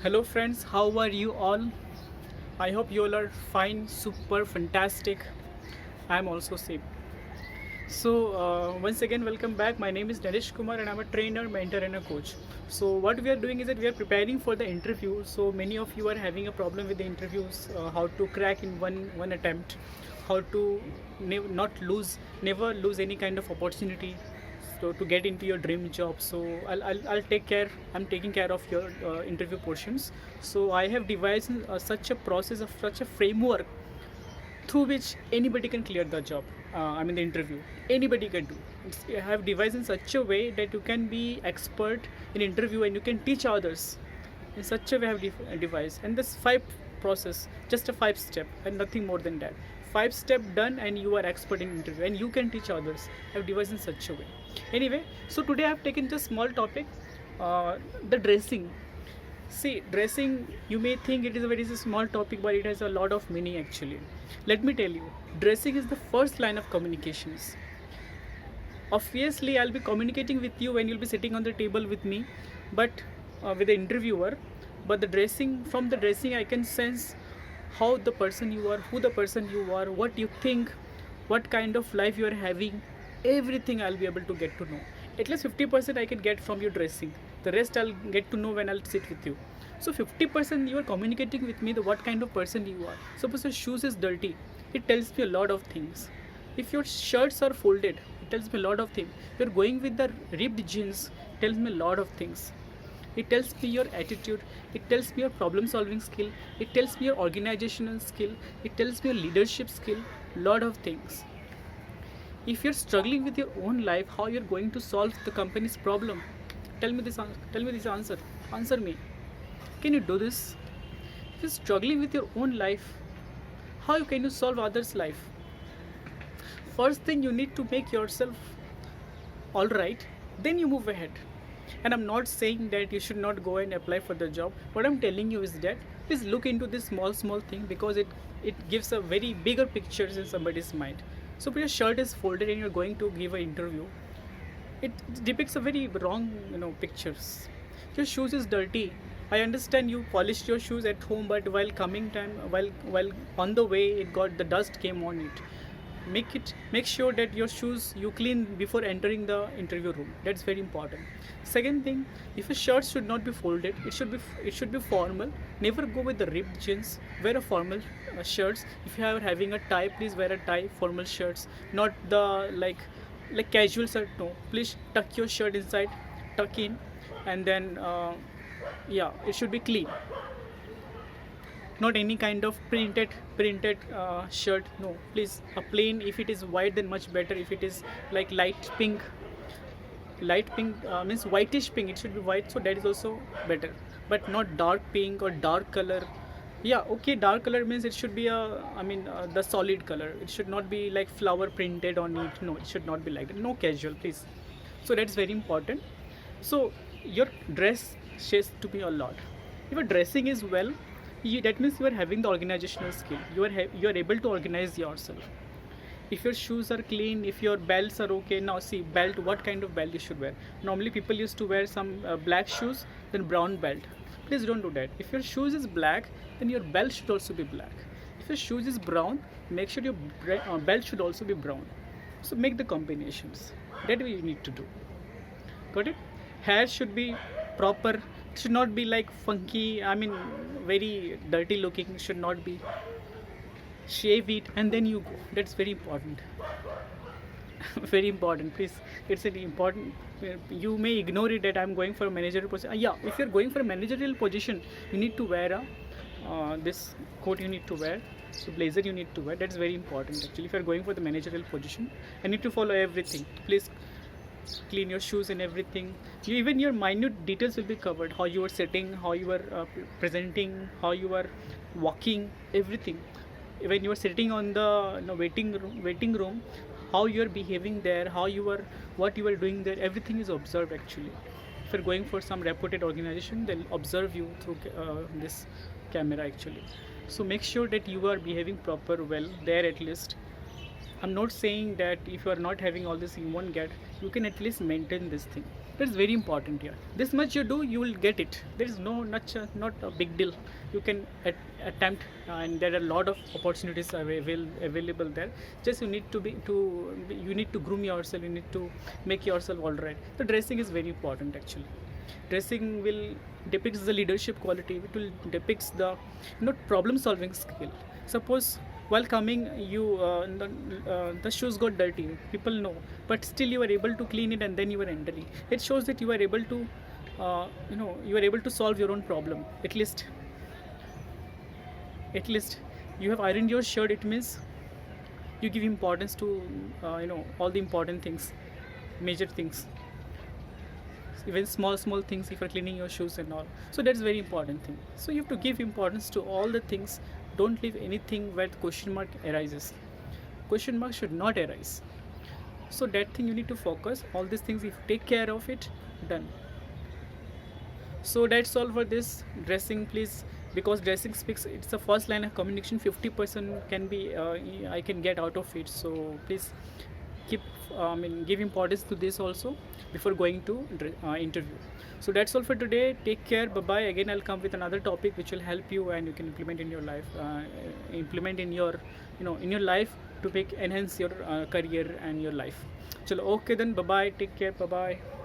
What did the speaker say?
Hello friends, how are you all? I hope you all are fine, super fantastic. I'm also same. Once again, welcome back. My name is Naresh Kumar and I'm a trainer, mentor, and a coach. So, what we are doing is that we are preparing for the interview. So, many of you are having a problem with the interviews, how to crack in one attempt, how to not lose, never lose any kind of opportunity. So to get into your dream job, so I'll take care. I'm taking care of your interview portions. So I have devised such a process of such a framework through which anybody can clear the job. The interview. Anybody can do. I have devised in such a way that you can be expert in interview and you can teach others. In such a way, I have devised. And this five process, just a 5 step and nothing more than that. 5 step done and you are expert in interview and you can teach others. I have devised in such a way. Anyway, so today I have taken just small topic, the dressing. See, dressing, you may think it is a very small topic, but it has a lot of meaning actually. Let me tell you, dressing is the first line of communications. Obviously, I'll be communicating with you when you'll be sitting on the table with me, but with the interviewer. But from the dressing, I can sense how the person you are, who the person you are, what you think, what kind of life you are having. Everything I'll be able to get to know. At least 50% I can get from your dressing. The rest I'll get to know when I'll sit with you. So 50% you are communicating with me the what kind of person you are. Suppose your shoes is dirty, it tells me a lot of things. If your shirts are folded, it tells me a lot of things. You're going with the ripped jeans, it tells me a lot of things. It tells me your attitude, it tells me your problem solving skill, it tells me your organizational skill, it tells me your leadership skill, lot of things. If you're struggling with your own life, how you're going to solve the company's problem? Tell me this answer. Answer me. Can you do this? If you're struggling with your own life, how can you solve others' life? First thing, you need to make yourself all right, then you move ahead. And I'm not saying that you should not go and apply for the job. What I'm telling you is that please look into this small thing, because it gives a very bigger picture in somebody's mind. So if your shirt is folded and you're going to give an interview, it depicts a very wrong pictures. Your shoes is dirty. I understand you polished your shoes at home, but while coming time, while on the way, it got the dust came on it. Make sure that your shoes you clean before entering the interview room. That's very important. Second thing, if a shirt should not be folded, it should be formal. Never go with the ripped jeans. Wear a formal shirts. If you are having a tie, please wear a tie. Formal shirts, not the like casual shirt. No, please tuck your shirt inside, tuck in, and then yeah, it should be clean. Not any kind of printed shirt. No, please a plain. If it is white, then much better. If it is like light pink means whitish pink, it should be white, so that is also better. But not dark pink or dark color. Yeah, okay, dark color means it should be the solid color. It should not be like flower printed on it. No, it should not be like that. No casual, please. So that's very important. So your dress says to me a lot. If your dressing is well, that means you are having the organizational skill. You are able to organize yourself. If your shoes are clean, if your belts are okay. Now see, belt, what kind of belt you should wear. Normally people used to wear some black shoes, then brown belt. Please don't do that. If your shoes is black, then your belt should also be black. If your shoes is brown, make sure your belt should also be brown. So make the combinations. That way you need to do. Got it? Hair should be proper. It should not be like funky, very dirty looking. It should not be. Shave it and then you go. That's very important. Very important, please. It's an important. You may ignore it that I'm going for a managerial position. Yeah, if you're going for a managerial position, you need to wear a this coat. You need to wear. So blazer you need to wear. That's very important actually. If you're going for the managerial position, I need to follow everything. Please clean your shoes and everything. Even your minute details will be covered. How you are sitting, how you are presenting, how you are walking, everything. When you are sitting on the waiting room, how you are behaving there, what you are doing there, everything is observed actually. If you're going for some reputed organization, they'll observe you through this camera actually. So make sure that you are behaving proper well there at least. I'm not saying that if you are not having all this you won't get. You can at least maintain this thing. That's very important here. This much you do, you will get it. There is not a big deal. You can attempt, and there are a lot of opportunities available there. Just you need to groom yourself. You need to make yourself all right. The dressing is very important actually. Dressing will depicts the leadership quality. It will depicts the problem solving skill. Suppose while coming the shoes got dirty, people know, but still you are able to clean it and then you are entering. It shows that you are able to you are able to solve your own problem. At least you have ironed your shirt. It means you give importance to all the important things, major things, even small things, if you're cleaning your shoes and all. So that's very important thing. So you have to give importance to all the things. Don't leave anything where the question mark arises. Question mark should not arise. So that thing you need to focus. All these things, if you take care of it, done. So that's all for this dressing, please, because dressing speaks, it's the first line of communication. 50% can be I can get out of it. So please keep give importance to this also before going to interview. So that's all for today. Take care. Bye bye. Again, I'll come with another topic which will help you and you can implement in your life, implement in your in your life to enhance your career and your life. Chalo, okay then. Bye bye. Take care. Bye bye.